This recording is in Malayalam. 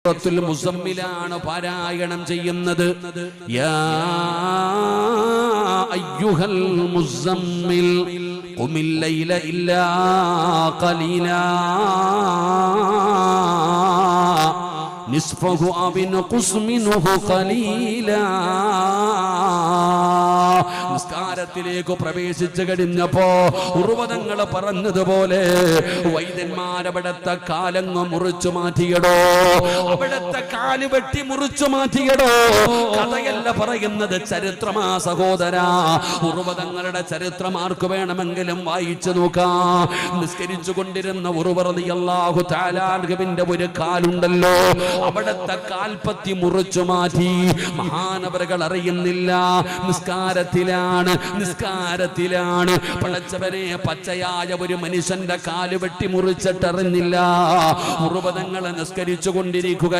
സൂറത്തുൽ മുസമ്മിലാണ് പാരായണം ചെയ്യുന്നത്. യാ അയ്യുഹൽ മുസമ്മിൽ ഖുമിൽ ലൈല ഇല്ലാ ഖലീലാ നിസ്ഫഹു ഔ ഇൻഖുസ് മിൻഹു ഖലീലാ. നിസ്കാരത്തിലേക്ക് പ്രവേശിച്ചു കഴിഞ്ഞപ്പോ ഉർവദങ്ങൾ പറഞ്ഞതുപോലെ വൈദ്യന്മാരവിടത്തെ കാലങ്ങ് മുറിച്ചു മാറ്റിയടോ, അവിടത്തെ കാല് വെട്ടി മുറിച്ചു മാറ്റിയടോ. കഥയല്ല പറയുന്നത്, ചരിത്രമാ സഹോദരാ. ഉർവദങ്ങളുടെ ചരിത്രം ആർക്ക് വേണമെങ്കിലും വായിച്ചു നോക്കാം. നിസ്കരിച്ചു കൊണ്ടിരുന്ന ഉർവ റളിയല്ലാഹു തആല അൻഹുവിന്റെ ഒരു കാലുണ്ടല്ലോ, അവിടത്തെ കാൽപ്പത്തി മുറിച്ചു മാറ്റി. മഹാനവറുകൾ അറിയുന്നില്ല, നിസ്കാരത്തിലാണ്. പടച്ചവനെ, പച്ചയായ ഒരു മനുഷ്യന്റെ കാല് വെട്ടി മുറിച്ചിട്ടറിഞ്ഞില്ല. ഉർവദങ്ങൾ നിസ്കരിച്ചു കൊണ്ടിരിക്കുക.